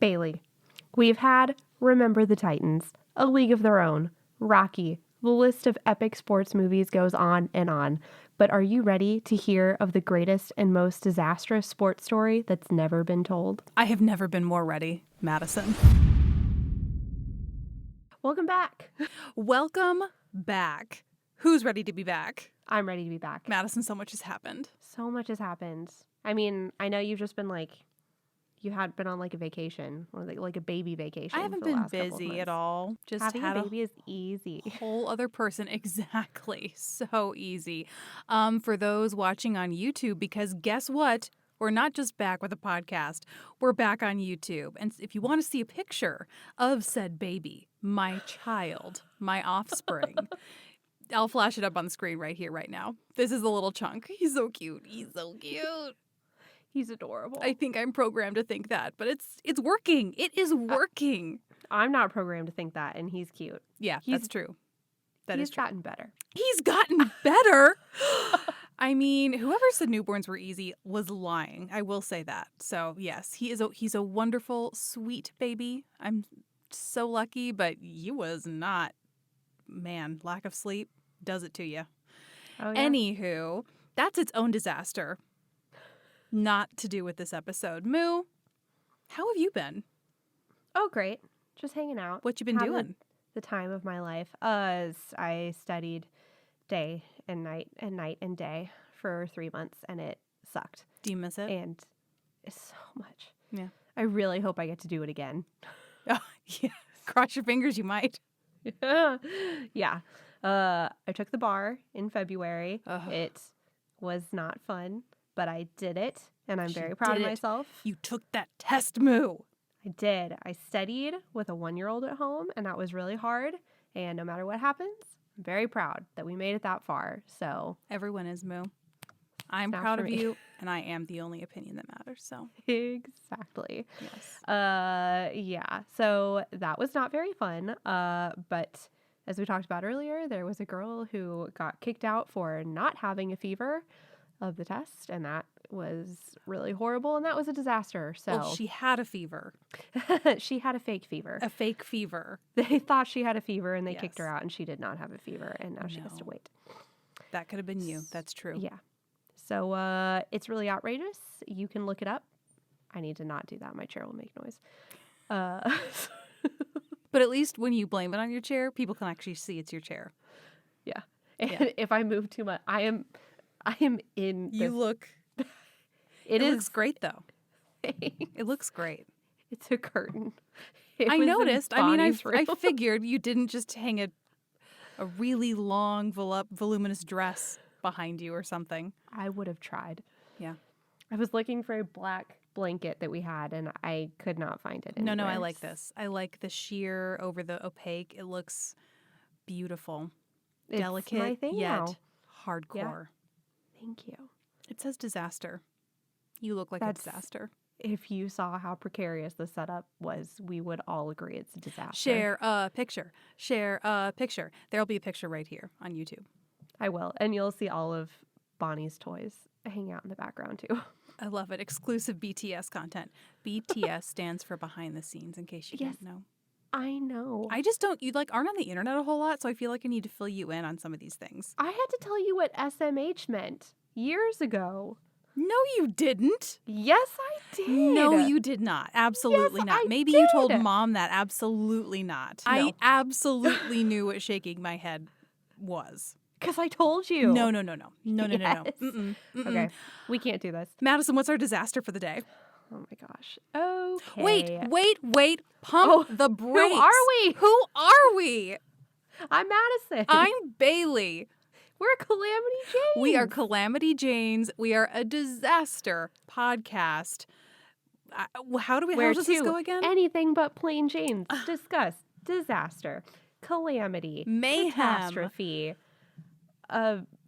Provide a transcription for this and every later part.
Bailey. We've had Remember the Titans, A League of Their Own, Rocky. The list of epic sports movies goes on and on. But are you ready to hear of the greatest and most disastrous sports story that's never been told? I have never been more ready, Madison. Welcome back. Welcome back. Who's ready to be back? I'm ready to be back. Madison, so much has happened. So much has happened. I mean, I know you've just been you had been on like a vacation or like a baby vacation. I haven't for the been last couple of busy months. at all. Just Having had a baby is easy. whole other person. Exactly. So easy. For those watching on YouTube, because guess what? We're not just back with a podcast. We're back on YouTube. And if you want to see a picture of said baby, my child, my offspring, I'll flash it up on the screen right here, right now. This is the little chunk. He's so cute. He's so cute. He's adorable. I think I'm programmed to think that, but it's working. It is working. I'm not programmed to think that, and he's cute. Yeah, that's true. He's gotten better. He's gotten better. I mean, whoever said newborns were easy was lying. I will say that. So yes, he's a wonderful, sweet baby. I'm so lucky, but he was not. Man, lack of sleep does it to you. Oh, yeah. Anywho, that's its own disaster. Not to do with this episode. Moo, how have you been? Oh, great. Just hanging out. What you been doing? The time of my life. I studied day and night and day for 3 months, and it sucked. Do you miss it? And it's so much. Yeah. I really hope I get to do it again. Oh, yeah. Cross your fingers, you might. Yeah. I took the bar in February. Ugh. It was not fun, but I did it, and I'm very proud of myself. You took that test, Moo. I did. I studied with a 1-year-old at home, and that was really hard. And no matter what happens, I'm very proud that we made it that far. So everyone is, Moo. I'm proud of you, and I am the only opinion that matters. So exactly. Yes. Yeah. So that was not very fun. But as we talked about earlier, there was a girl who got kicked out for not having a fever of the test, and that was really horrible, and that was a disaster. So well, she had a fever. She had a fake fever. A fake fever. They thought she had a fever, and they kicked her out, and she did not have a fever, and now she has to wait. That could have been you. That's true. Yeah. So it's really outrageous. You can look it up. I need to not do that. My chair will make noise. But at least when you blame it on your chair, people can actually see it's your chair. Yeah. And if I move too much, I am in this. You look. It looks great, though. It looks great. It's a curtain. I noticed. I mean, I figured you didn't just hang a really long, voluminous dress behind you or something. I would have tried. Yeah. I was looking for a black blanket that we had, and I could not find it anywhere. No, I like this. I like the sheer over the opaque. It looks beautiful. It's delicate, my thing yet now. hardcore. Yeah. Thank you. It says disaster. You look like a disaster. If you saw how precarious the setup was, we would all agree it's a disaster. Share a picture. Share a picture. There'll be a picture right here on YouTube. I will. And you'll see all of Bonnie's toys hanging out in the background, too. I love it. Exclusive BTS content. BTS stands for behind the scenes, in case you didn't know. I know. I just don't, aren't on the internet a whole lot, so I feel like I need to fill you in on some of these things. I had to tell you what SMH meant years ago. No, you didn't. Yes, I did. No, you did not. Absolutely not. Maybe you told Mom that. Absolutely not. No. I absolutely knew what shaking my head was. Because I told you. No. No. Okay, we can't do this. Madison, what's our disaster for the day? Oh my gosh. Okay. Wait. Pump the brakes. Who are we? I'm Madison. I'm Bailey. We're Calamity Janes. We are Calamity Janes. We are a disaster podcast. How does this go again? Anything but plain Janes. Discuss disaster, calamity, mayhem, catastrophe,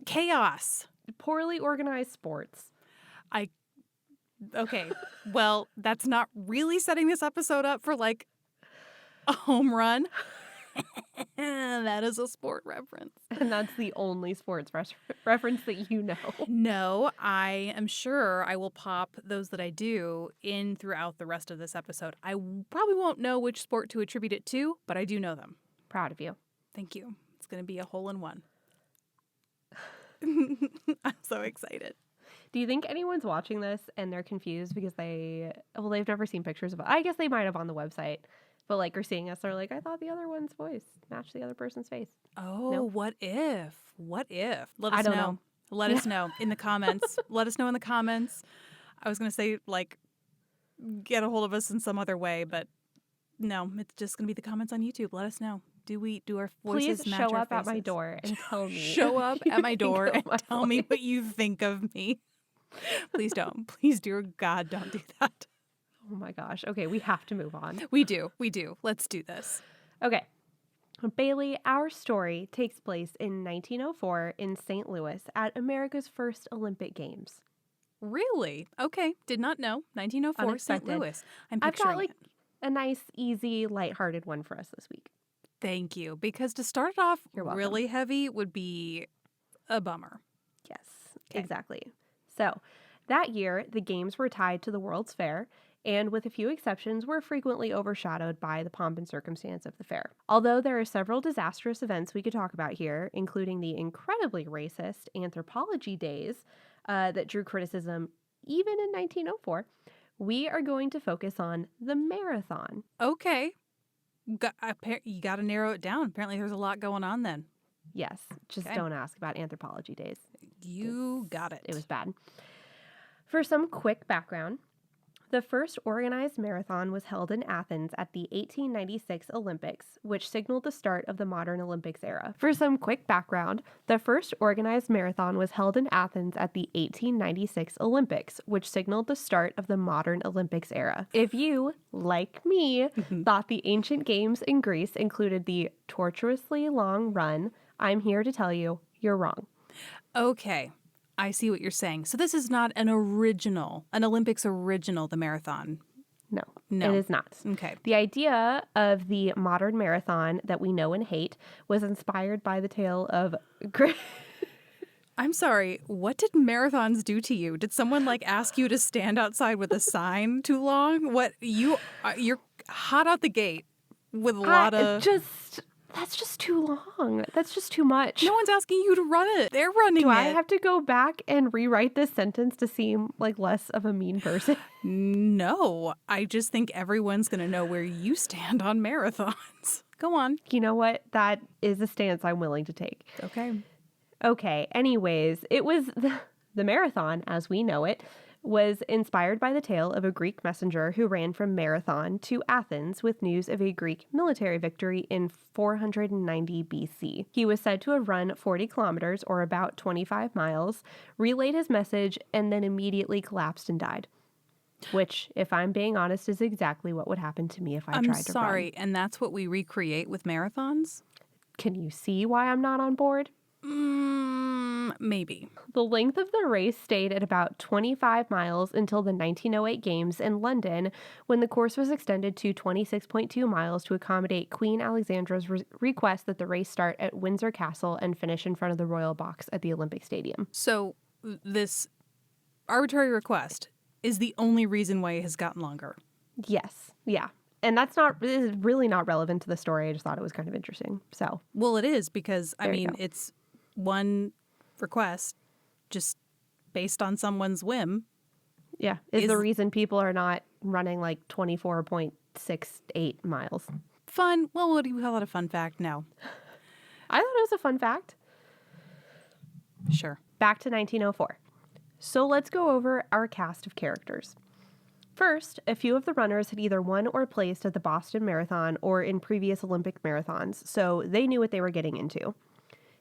chaos, poorly organized sports. Okay, well, that's not really setting this episode up for like a home run. That is a sport reference. And that's the only sports reference that you know. No, I am sure I will pop those that I do in throughout the rest of this episode. I probably won't know which sport to attribute it to, but I do know them. Proud of you. Thank you. It's going to be a hole-in-one. I'm so excited. Do you think anyone's watching this and they're confused because they've never seen pictures of it? I guess they might have on the website, but like are seeing us, they're like, I thought the other one's voice matched the other person's face. Oh, No? what if? What if? Let I us don't know. know. Let us know in the comments. Let us know in the comments. I was going to say, like, get a hold of us in some other way, but no, it's just going to be the comments on YouTube. Let us know. Do our voices Please match show our up at my faces? door and tell me. Show up what you at my think door of and my tell me voice. what you think of me. Please don't. Please, dear God, don't do that. Oh my gosh. Okay, we have to move on. We do. Let's do this. Okay. Bailey, our story takes place in 1904 in St. Louis at America's first Olympic Games. Really? Okay. Did not know. 1904, St. Unexpected. Louis. I'm I've picturing got like it. a nice, easy, lighthearted one for us this week. Thank you. Because to start it off You're welcome. really heavy would be a bummer. Yes, Okay. exactly. So that year, the games were tied to the World's Fair, and with a few exceptions, were frequently overshadowed by the pomp and circumstance of the fair. Although there are several disastrous events we could talk about here, including the incredibly racist Anthropology Days that drew criticism even in 1904, we are going to focus on the marathon. Okay. You got to narrow it down. Apparently there's a lot going on then. Yes, just Okay. don't ask about Anthropology Days. You got it. It was bad. For some quick background, the first organized marathon was held in Athens at the 1896 Olympics, which signaled the start of the modern Olympics era. For some quick background, the first organized marathon was held in Athens at the 1896 Olympics, which signaled the start of the modern Olympics era. If you, like me, thought the ancient games in Greece included the tortuously long run, I'm here to tell you, you're wrong. Okay. I see what you're saying. So this is not an Olympics original, the marathon. No, No. it is not. Okay. The idea of the modern marathon that we know and hate was inspired by the tale of... I'm sorry. What did marathons do to you? Did someone ask you to stand outside with a sign too long? What you're hot out the gate with a lot of... That's just too long. That's just too much. No one's asking you to run it. They're running it. Do I have to go back and rewrite this sentence to seem like less of a mean person? No. I just think everyone's going to know where you stand on marathons. Go on. You know what? That is a stance I'm willing to take. Okay. Okay. Anyways, it was the marathon, as we know it, was inspired by the tale of a Greek messenger who ran from Marathon to Athens with news of a Greek military victory in 490 BC. He was said to have run 40 kilometers, or about 25 miles, relayed his message, and then immediately collapsed and died. Which, if I'm being honest, is exactly what would happen to me if I tried to run. I'm sorry, and that's what we recreate with marathons? Can you see why I'm not on board? Maybe. The length of the race stayed at about 25 miles until the 1908 Games in London, when the course was extended to 26.2 miles to accommodate Queen Alexandra's request that the race start at Windsor Castle and finish in front of the Royal Box at the Olympic Stadium. So this arbitrary request is the only reason why it has gotten longer. Yes. Yeah. And this is really not relevant to the story. I just thought it was kind of interesting. So, well, it is because, There you go. it's one request just based on someone's whim. yeah, is the reason people are not running like 24.68 miles. Fun. Well, what do you call it? A fun fact? No. I thought it was a fun fact. Sure. Back to 1904. So let's go over our cast of characters. First, a few of the runners had either won or placed at the Boston Marathon or in previous Olympic marathons, so they knew what they were getting into.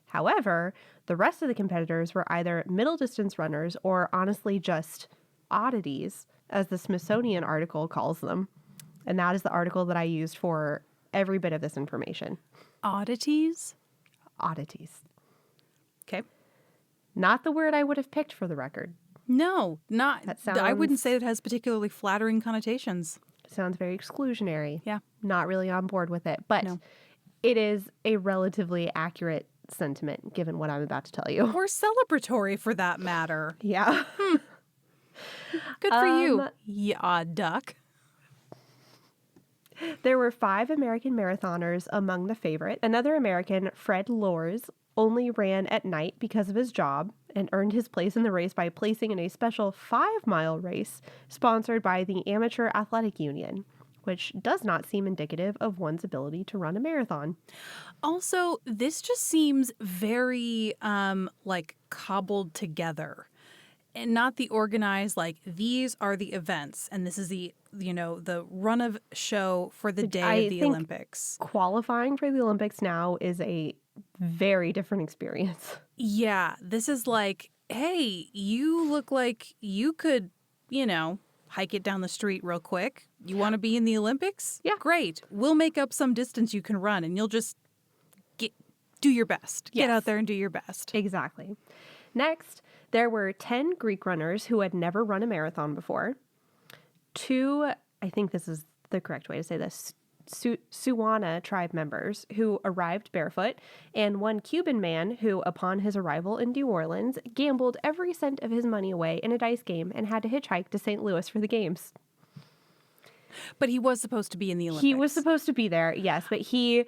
However, the rest of the competitors were either middle distance runners or honestly just oddities, as the Smithsonian article calls them. And that is the article that I used for every bit of this information. Oddities? Oddities. Okay. Not the word I would have picked for the record. No, not. That I wouldn't sounds- say it has particularly flattering connotations. Sounds very exclusionary. Yeah. Not really on board with it. But No. It is a relatively accurate sentiment, given what I'm about to tell you. Or celebratory, for that matter. Yeah. Good for you, yeah, duck. There were 5 American marathoners among the favorite. Another American, Fred Lors, only ran at night because of his job and earned his place in the race by placing in a special 5-mile race sponsored by the Amateur Athletic Union, which does not seem indicative of one's ability to run a marathon. Also, this just seems very, like, cobbled together. And not the organized, like, these are the events, and this is the, the run of show for the day of the Olympics. Qualifying for the Olympics now is a very different experience. Yeah, this is like, hey, you look like you could, hike it down the street real quick. You want to be in the Olympics? Yeah. Great. We'll make up some distance you can run, and you'll just do your best. Yes. Get out there and do your best. Exactly. Next, there were 10 Greek runners who had never run a marathon before. 2, I think this is the correct way to say this, Suwana tribe members who arrived barefoot, and 1 Cuban man who, upon his arrival in New Orleans, gambled every cent of his money away in a dice game and had to hitchhike to St. Louis for the games. But he was supposed to be in the Olympics. He was supposed to be there, yes, but he,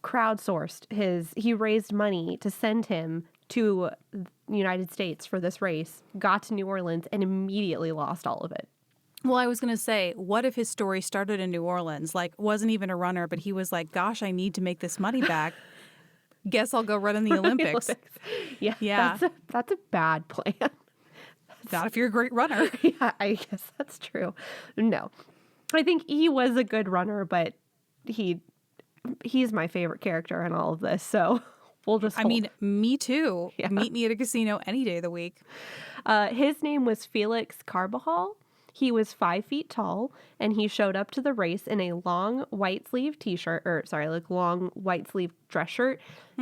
crowdsourced he raised money to send him to the United States for this race, got to New Orleans, and immediately lost all of it. Well, I was going to say, what if his story started in New Orleans? Like, wasn't even a runner, but he was like, gosh, I need to make this money back. Guess I'll go run in the Olympics. Yeah. That's a bad plan. Not if you're a great runner. Yeah, I guess that's true. No. I think he was a good runner, but he's my favorite character in all of this, so we'll just hold. I mean, me too. Yeah. Meet me at a casino any day of the week. His name was Felix Carbajal. He was 5 feet tall, and he showed up to the race in a long white sleeve long white sleeve dress shirt,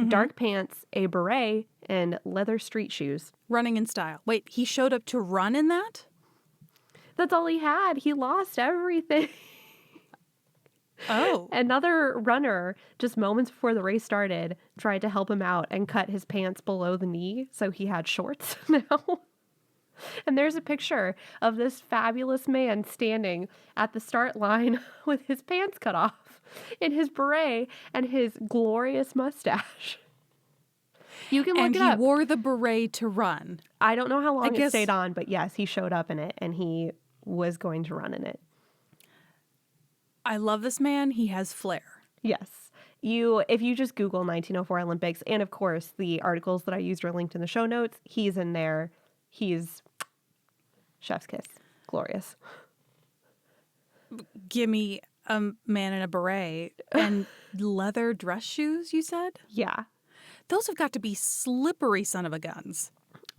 dark pants, a beret, and leather street shoes. Running in style. Wait, he showed up to run in that? That's all he had. He lost everything. Oh. Another runner, just moments before the race started, tried to help him out and cut his pants below the knee, so he had shorts now. And there's a picture of this fabulous man standing at the start line with his pants cut off in his beret and his glorious mustache. You can look it up. And he wore the beret to run. I don't know how long it stayed on, but yes, he showed up in it and he was going to run in it. I love this man. He has flair. Yes. If you just Google 1904 Olympics, and of course the articles that I used are linked in the show notes, he's in there. He's chef's kiss. Glorious. Give me a man in a beret and leather dress shoes, you said? Yeah. Those have got to be slippery son of a guns.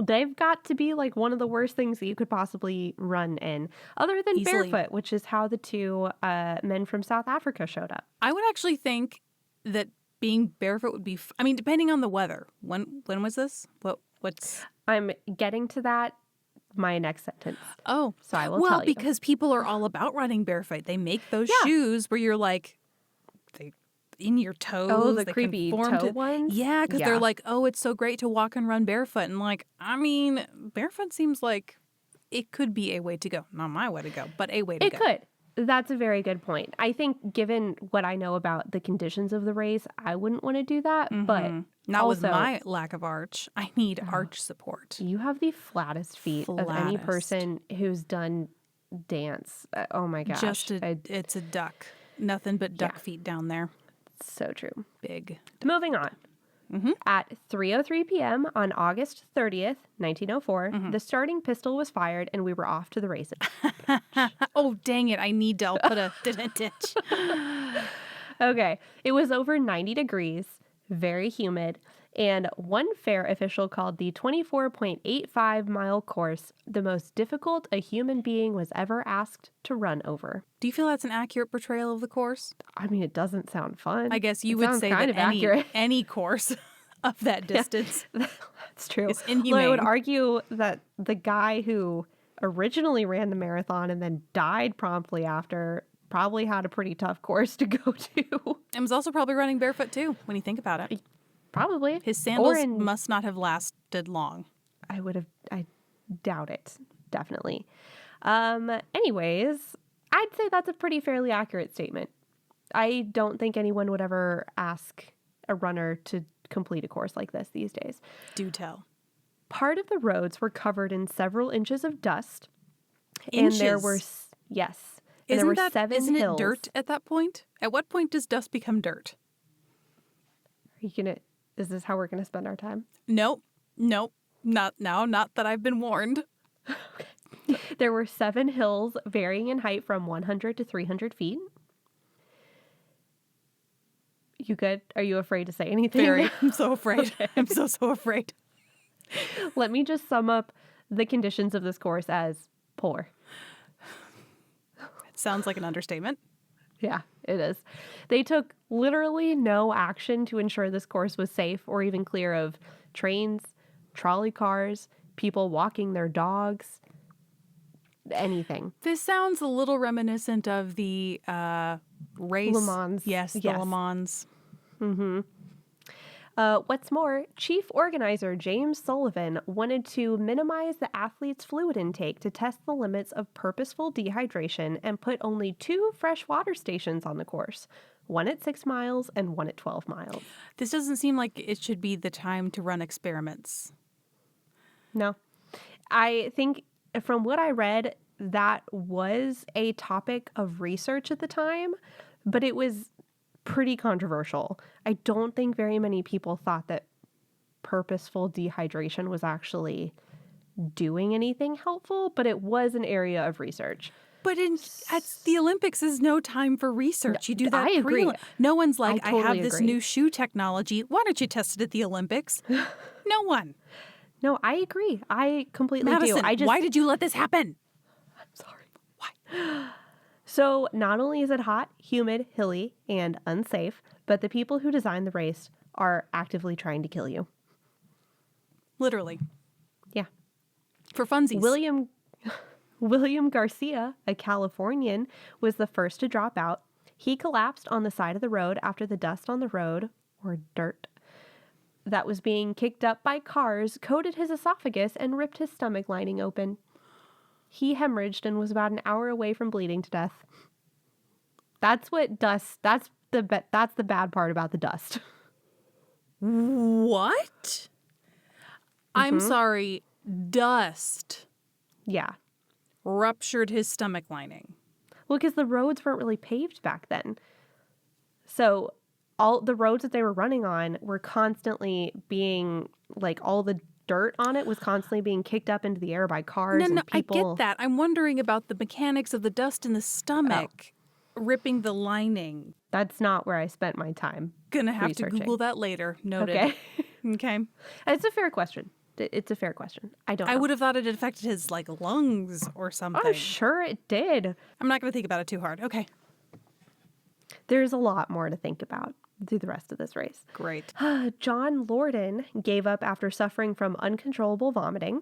They've got to be like one of the worst things that you could possibly run in, other than Easily. barefoot, which is how the 2 men from South Africa showed up. I would actually think that being barefoot would be, I mean, depending on the weather. When was this? What's? I'm getting to that. My next sentence. Oh. So I will tell you. Well, because people are all about running barefoot. They make those shoes where you're like, they in your toes. Oh, the they creepy conform toe ones? Yeah, because they're like, oh, it's so great to walk and run barefoot. And like, I mean, barefoot seems like it could be a way to go. Not my way to go, but a way to go. It could. That's a very good point. I think given what I know about the conditions of the race, I wouldn't want to do that. But not also, with my lack of arch. I need arch support. You have the flattest feet of any person who's done dance. Oh my gosh. It's a duck. Nothing but duck feet down there. So true. Big. Moving on. At 3:03 p.m. on August 30th, 1904, the starting pistol was fired and we were off to the races. Oh, dang it. I need to. I'll put a ditch. Okay. It was over 90 degrees, very humid, and one fair official called the 24.85-mile course the most difficult a human being was ever asked to run over. Do you feel that's an accurate portrayal of the course? I mean, it doesn't sound fun. I guess you would say that any course of that distance. That's true. It's inhumane. Well, I would argue that the guy who originally ran the marathon and then died promptly after probably had a pretty tough course to go to. And was also probably running barefoot too, when you think about it. Probably. His sandals must not have lasted long. I doubt it. Definitely. Anyways, I'd say that's a pretty fairly accurate statement. I don't think anyone would ever ask a runner to complete a course like this these days. Do tell. Part of the roads were covered in several inches of dust. Inches? And there were, yes. And Isn't there were 7 isn't hills. it dirt at that point? At what point does dust become dirt? Is this how we're going to spend our time? Nope. Not now. Not that I've been warned. There were 7 hills varying in height from 100 to 300 feet. You good? Are you afraid to say anything? Very. I'm so afraid. Okay. I'm so afraid. Let me just sum up the conditions of this course as poor. It sounds like an understatement. Yeah, it is. They took literally no action to ensure this course was safe or even clear of trains, trolley cars, people walking their dogs, anything. This sounds a little reminiscent of the race. Le Mans. Yes, the Le Mans. Mm-hmm. What's more, chief organizer James Sullivan wanted to minimize the athletes' fluid intake to test the limits of purposeful dehydration and put only 2 freshwater stations on the course, one at 6 miles and one at 12 miles. This doesn't seem like it should be the time to run experiments. No. I think from what I read, that was a topic of research at the time, but it was pretty controversial. I don't think very many people thought that purposeful dehydration was actually doing anything helpful, but it was an area of research. But at the Olympics is no time for research. You do that. I agree. No one's like, I totally have this agree. new shoe technology. Why don't you test it at the Olympics? No one. No, I agree. I completely Madison, do. why did you let this happen? I'm sorry. Why? So not only is it hot, humid, hilly, and unsafe, but the people who designed the race are actively trying to kill you. Literally. Yeah. For funsies. William Garcia, a Californian, was the first to drop out. He collapsed on the side of the road after the dust on the road, or dirt, that was being kicked up by cars coated his esophagus and ripped his stomach lining open. He hemorrhaged and was about an hour away from bleeding to death. That's the bad part about the dust. What? I'm sorry. Dust Yeah. ruptured his stomach lining. Well, because the roads weren't really paved back then. So all the roads that they were running on were constantly being, like, all the dirt on it was constantly being kicked up into the air by cars and people. I get that. I'm wondering about the mechanics of the dust in the stomach ripping the lining. That's not where I spent my time. Gonna have researching. to Google that later. Noted. Okay. Okay. It's a fair question. It's a fair question. I don't know. I would have thought it affected his, like, lungs or something. Oh, sure it did. I'm not going to think about it too hard. Okay. There's a lot more to think about through the rest of this race. Great. John Lorden gave up after suffering from uncontrollable vomiting.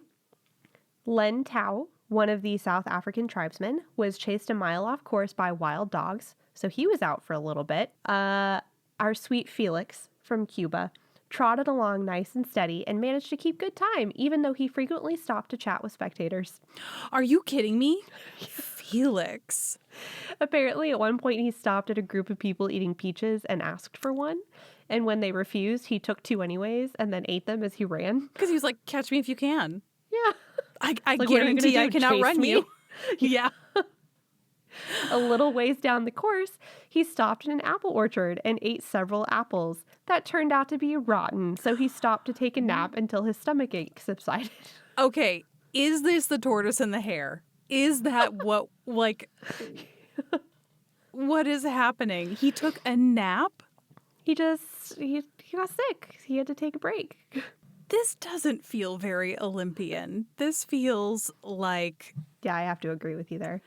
Len Tao, one of the South African tribesmen, was chased a mile off course by wild dogs, so he was out for a little bit. Our sweet Felix from Cuba trotted along nice and steady and managed to keep good time, even though he frequently stopped to chat with spectators. Are you kidding me? Felix. Apparently, at one point, he stopped at a group of people eating peaches and asked for one. And when they refused, he took 2 anyways and then ate them as he ran. Because he was like, catch me if you can. Yeah. I Like, what are you gonna guarantee I do, can chase outrun me? you. Yeah. A little ways down the course, he stopped in an apple orchard and ate several apples. That turned out to be rotten, so he stopped to take a nap until his stomach ache subsided. Okay. Is this the tortoise and the hare? Is that what, like, what is happening? He took a nap? He got sick. He had to take a break. This doesn't feel very Olympian. This feels like, Yeah, I have to agree with you there.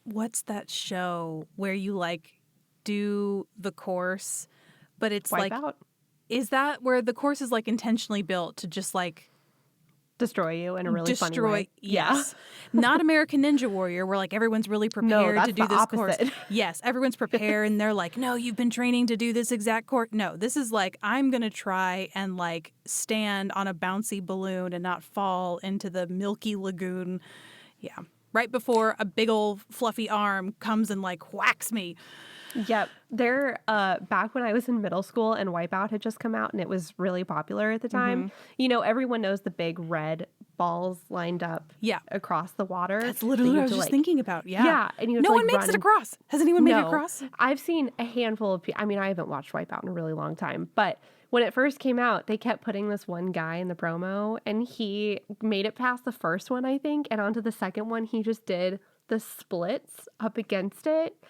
what's that show where you, like, do the course, but it's like, Wipeout. is that where the course is, like, intentionally built to just, like, destroy you in a really funny way. Yes. Not American Ninja Warrior, where like everyone's really prepared to do this course. Yes, everyone's prepared and they're like, no, you've been training to do this exact course. No, this is like, I'm going to try and like stand on a bouncy balloon and not fall into the milky lagoon. Yeah. Right before a big old fluffy arm comes and like whacks me. Yep. They're back when I was in middle school and Wipeout had just come out and it was really popular at the time. You know, everyone knows the big red balls lined up across the water. That's literally what I was just thinking about. Yeah. Yeah. And you no one makes it across. Has anyone made it across? I've seen a handful of people. I mean, I haven't watched Wipeout in a really long time, but when it first came out, they kept putting this one guy in the promo and he made it past the first one, I think, and onto the second one, he just did the splits up against it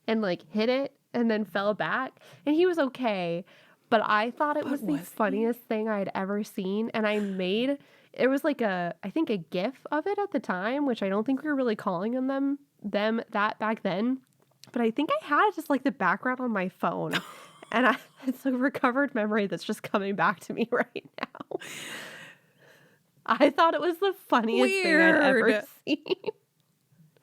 and like hit it and then fell back. And he was okay, but I thought it was the funniest thing I'd ever seen. And I made, it was like I think a GIF of it at the time, which I don't think we were really calling them that back then. But I think I had just like the background on my phone. And it's a recovered memory that's just coming back to me right now. I thought it was the funniest thing I'd ever seen.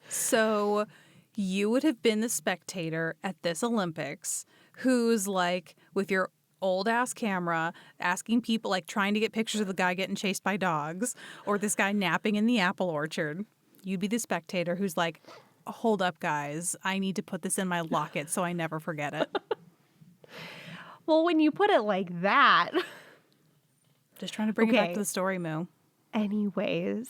So you would have been the spectator at this Olympics who's like with your old ass camera asking people, like trying to get pictures of the guy getting chased by dogs or this guy napping in the apple orchard. You'd be the spectator who's like, hold up, guys. I need to put this in my locket so I never forget it. Well, when you put it like that. Just trying to bring it back to the story, Moo. Anyways,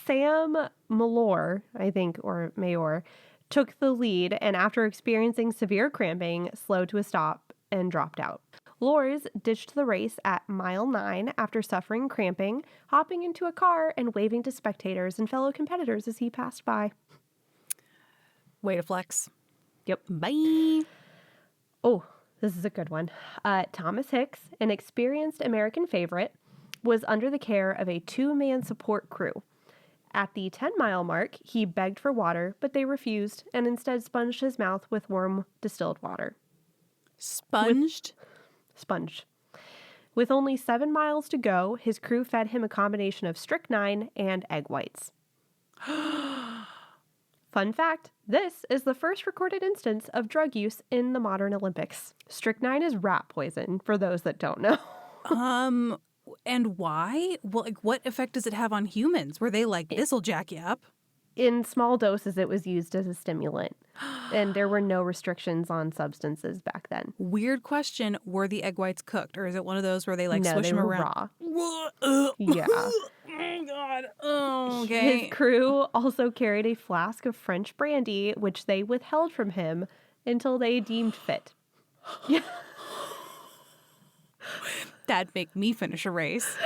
Sam Malore, I think, or Mayor, took the lead and after experiencing severe cramping, slowed to a stop and dropped out. Lors ditched the race at mile 9 after suffering cramping, hopping into a car and waving to spectators and fellow competitors as he passed by. Way to flex. Yep. Bye. Oh, this is a good one. Thomas Hicks, an experienced American favorite, was under the care of a 2-man support crew. At the 10-mile mark, he begged for water, but they refused and instead sponged his mouth with warm distilled water. Sponged? Sponged. With only 7 miles to go, his crew fed him a combination of strychnine and egg whites. Fun fact, this is the first recorded instance of drug use in the modern Olympics. Strychnine is rat poison, for those that don't know. And why? Well, like, what effect does it have on humans? Were they like, this'll jack you up? In small doses, it was used as a stimulant. And there were no restrictions on substances back then. Weird question. Were the egg whites cooked? Or is it one of those where they like swish them around? Raw. Yeah. Oh, God. Oh, okay. His crew also carried a flask of French brandy, which they withheld from him until they deemed fit. Yeah. That'd make me finish a race.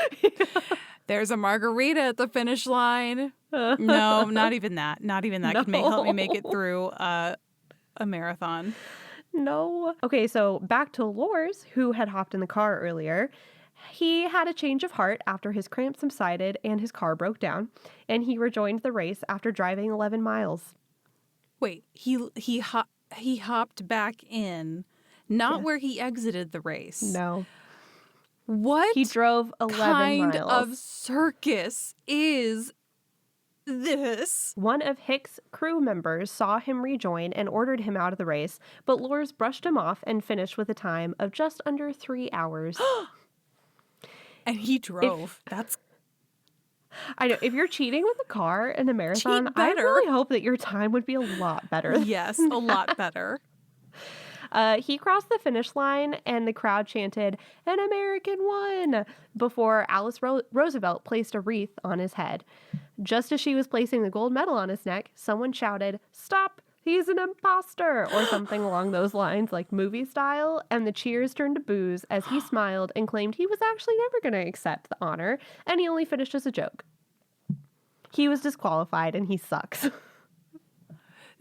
There's a margarita at the finish line. No, not even that. Not even that could help me make it through a marathon. No. Okay, so back to Lors, who had hopped in the car earlier. He had a change of heart after his cramps subsided and his car broke down, and he rejoined the race after driving 11 miles. Wait, he hopped back in, not where he exited the race. No. What he drove 11 kind miles. of circus is this? One of Hicks' crew members saw him rejoin and ordered him out of the race, but Lors brushed him off and finished with a time of just under 3 hours. And he drove. I know. If you're cheating with a car in a marathon, I really hope that your time would be a lot better. Yes, a lot better. He crossed the finish line and the crowd chanted, "An American won!" before Alice Roosevelt placed a wreath on his head. Just as she was placing the gold medal on his neck, someone shouted, "Stop! He's an imposter!" or something along those lines, like movie style, and the cheers turned to boos as he smiled and claimed he was actually never going to accept the honor, and he only finished as a joke. He was disqualified, and he sucks.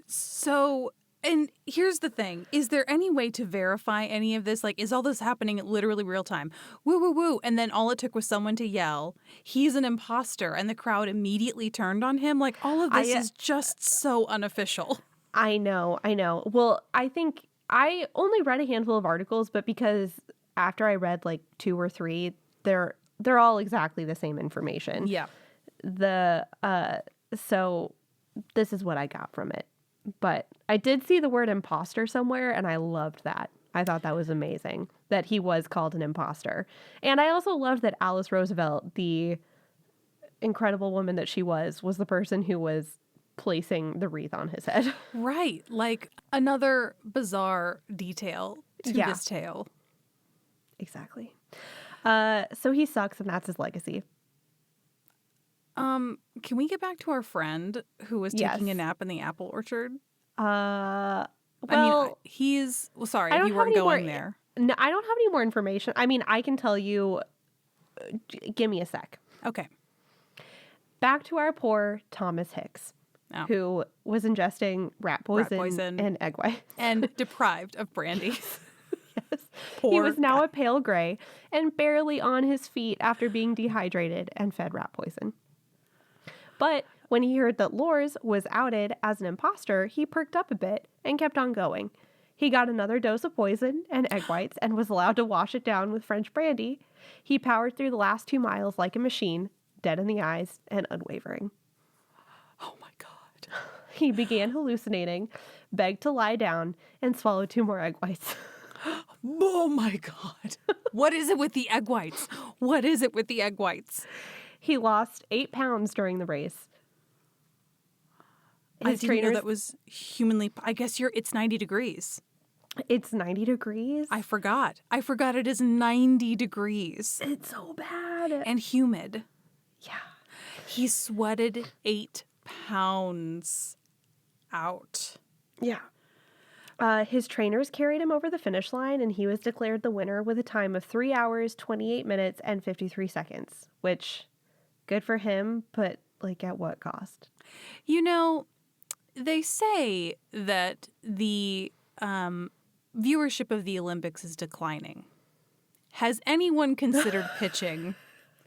So... And here's the thing. Is there any way to verify any of this? Like, is all this happening literally real time? Woo, woo, woo. And then all it took was someone to yell, "He's an imposter." And the crowd immediately turned on him. Like, all of this is just so unofficial. I know. Well, I think I only read a handful of articles, but because after I read like 2 or 3, they're they're all exactly the same information. Yeah. So this is what I got from it. But I did see the word imposter somewhere, and I loved that. I thought that was amazing, that he was called an imposter. And I also loved that Alice Roosevelt, the incredible woman that she was the person who was placing the wreath on his head. Right. Like another bizarre detail to this tale. Exactly. So he sucks, and that's his legacy. Can we get back to our friend who was taking a nap in the apple orchard? Well, I mean, sorry if you weren't going there. No, I don't have any more information. I mean, I can tell you, give me a sec. Okay. Back to our poor Thomas Hicks, who was ingesting rat poison and egg whites. And deprived of brandy. Yes. He was now a pale gray and barely on his feet after being dehydrated and fed rat poison. But when he heard that Lors was outed as an imposter, he perked up a bit and kept on going. He got another dose of poison and egg whites and was allowed to wash it down with French brandy. He powered through the last 2 miles like a machine, dead in the eyes and unwavering. Oh my God. He began hallucinating, begged to lie down, and swallowed 2 more egg whites. Oh my God. What is it with the egg whites? What is it with the egg whites? He lost 8 pounds during the race. His trainer that was humanly. I guess it's 90 degrees. It's 90 degrees? I forgot. It is 90 degrees. It's so bad. And humid. Yeah. He sweated 8 pounds out. Yeah. His trainers carried him over the finish line, and he was declared the winner with a time of 3 hours, 28 minutes, and 53 seconds, which, good for him, but, like, at what cost? You know, they say that the viewership of the Olympics is declining. Has anyone considered pitching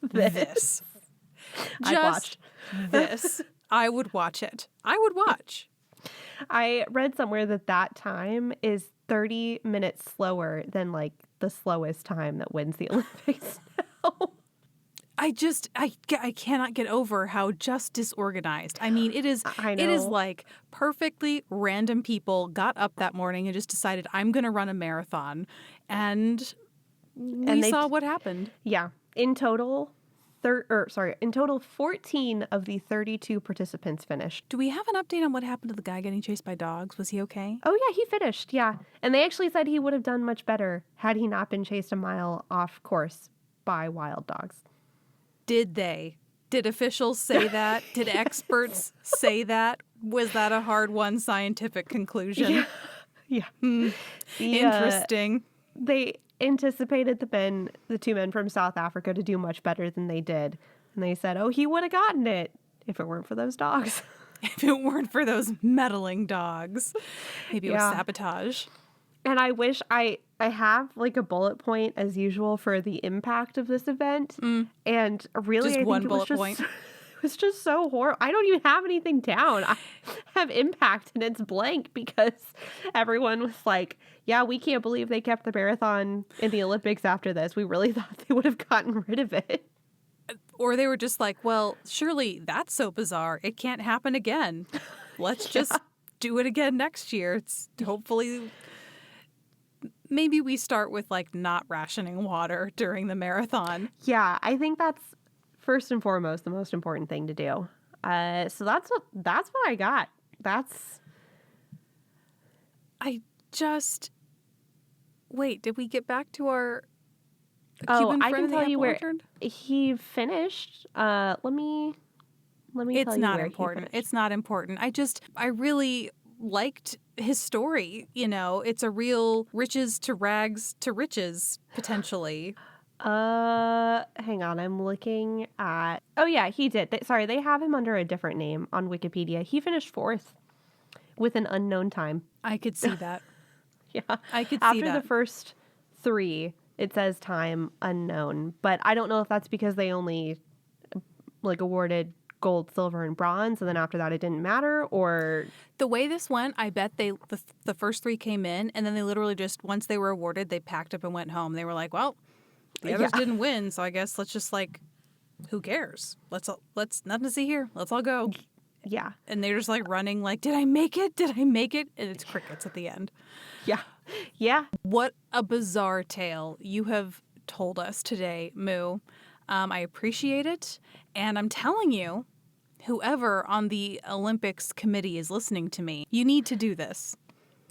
this? I'd watch this. I would watch it. I would watch. I read somewhere that time is 30 minutes slower than, like, the slowest time that wins the Olympics now. I cannot get over how just disorganized. I mean, it is like perfectly random people got up that morning and just decided, I'm going to run a marathon. And we saw what happened. Yeah. In total, 14 of the 32 participants finished. Do we have an update on what happened to the guy getting chased by dogs? Was he okay? Oh, yeah, he finished. Yeah. And they actually said he would have done much better had he not been chased a mile off course by wild dogs. Did they? Did officials say that? Did experts say that? Was that a hard-won scientific conclusion? Yeah. Interesting. They anticipated the 2 men from South Africa to do much better than they did. And they said, he would have gotten it if it weren't for those dogs. If it weren't for those meddling dogs. Maybe it was sabotage. And I wish I have like a bullet point as usual for the impact of this event. And really, just one bullet point. It was just so horrible. I don't even have anything down. I have impact and it's blank because everyone was like, yeah, we can't believe they kept the marathon in the Olympics after this. We really thought they would have gotten rid of it. Or they were just like, well, surely that's so bizarre. It can't happen again. Let's just do it again next year. It's hopefully... Maybe we start with, like, not rationing water during the marathon. Yeah, I think that's first and foremost the most important thing to do. So that's what I got. Wait, did we get back to our Cuban friend? I can tell you where he finished. Let me tell you where important. It's not important. I really liked his story. You know, it's a real riches to rags to riches, potentially. Hang on, I'm looking at... Oh, yeah, he did. They have him under a different name on Wikipedia. He finished 4th with an unknown time. I could see that. Yeah. I could see that. After the first 3, it says time unknown. But I don't know if that's because they only, like, awarded gold, silver, and bronze, and then after that it didn't matter, or... The way this went, I bet the first 3 came in, and then they literally just, once they were awarded, they packed up and went home. They were like, well, The others didn't win, so I guess let's just like, who cares? Let's nothing to see here. Let's all go. Yeah. And they're just like running like, did I make it? Did I make it? And it's crickets at the end. Yeah. Yeah. What a bizarre tale you have told us today, Moo. I appreciate it. And I'm telling you, whoever on the Olympics committee is listening to me, you need to do this.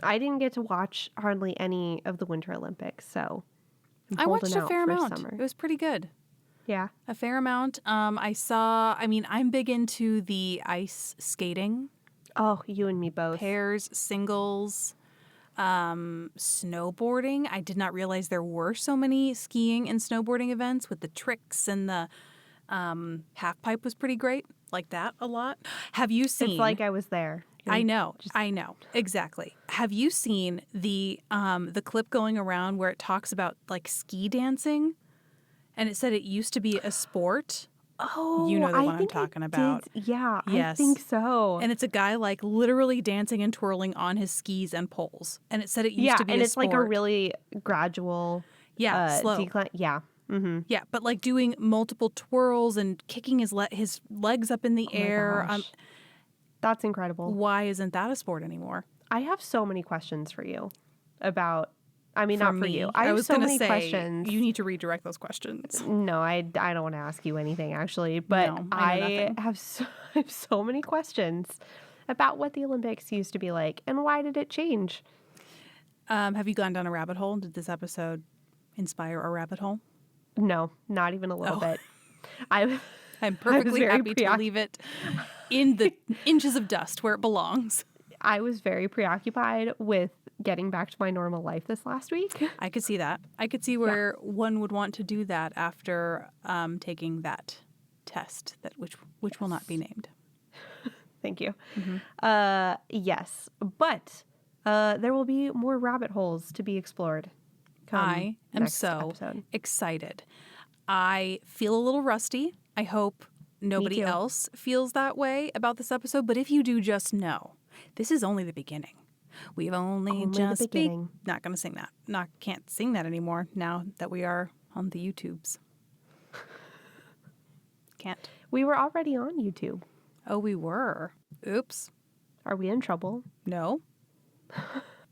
I didn't get to watch hardly any of the Winter Olympics, so I watched a fair amount. Summer. It was pretty good. Yeah. A fair amount. I'm big into the ice skating. Oh, you and me both. Pairs, singles, snowboarding. I did not realize there were so many skiing and snowboarding events with the tricks, and the half pipe was pretty great. Like that a lot. Have you seen? It's like I was there. I know. Exactly. Have you seen the clip going around where it talks about like ski dancing? And it said it used to be a sport. Oh, you know the one I'm talking about. Yeah, yes. I think so. And it's a guy like literally dancing and twirling on his skis and poles. And it said it used to be a sport. Yeah, and it's like a really gradual slow decline. Yeah. Mm-hmm. Yeah, but like doing multiple twirls and kicking his legs up in the air. That's incredible. Why isn't that a sport anymore? I have so many questions for you about... I mean, not for you. I have so many questions. You need to redirect those questions. No, I don't want to ask you anything, actually. But no, I have so many questions about what the Olympics used to be like and why did it change? Have you gone down a rabbit hole? Did this episode inspire a rabbit hole? No, not even a little bit. I'm perfectly happy to leave it in the inches of dust where it belongs. I was very preoccupied with getting back to my normal life this last week. I could see that. I could see where one would want to do that after taking that test, which will not be named. Thank you. Mm-hmm. Yes, but there will be more rabbit holes to be explored. I am so excited. I feel a little rusty. I hope nobody else feels that way about this episode. But if you do, just know this is only the beginning. We've only just begun. Not going to sing that. Can't sing that anymore now that we are on the YouTubes. Can't. We were already on YouTube. Oh, we were. Oops. Are we in trouble? No.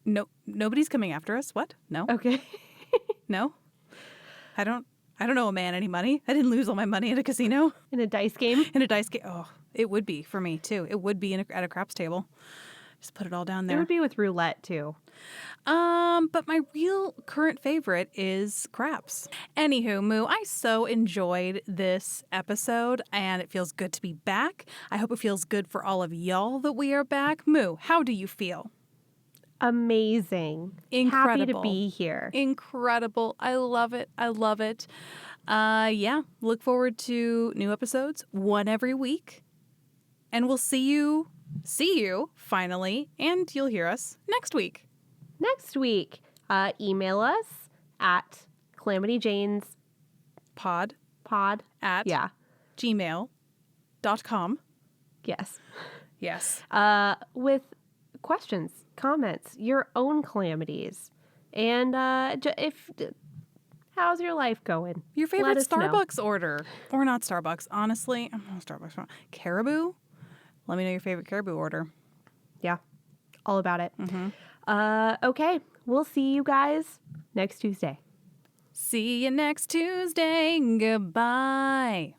No. Nobody's coming after us. What? No. Okay. No. I don't owe a man any money. I didn't lose all my money at a casino. In a dice game? In a dice game. Oh, it would be for me too. It would be at a craps table. Just put it all down there. It would be with roulette too. But my real current favorite is craps. Anywho, Moo, I so enjoyed this episode and it feels good to be back. I hope it feels good for all of y'all that we are back. Moo, how do you feel? Amazing. Incredible. Happy to be here. Incredible. I love it. I love it. Look forward to new episodes, one every week. And we'll see you finally, and you'll hear us next week. Email us at calamityjanespod at gmail.com. Yes. With questions, comments, your own calamities, and how's your life going? Your favorite Starbucks order, or not Starbucks? Honestly, I'm not Starbucks. Caribou. Let me know your favorite Caribou order. Yeah, all about it. Mm-hmm. Okay, we'll see you guys next Tuesday. See you next Tuesday. Goodbye.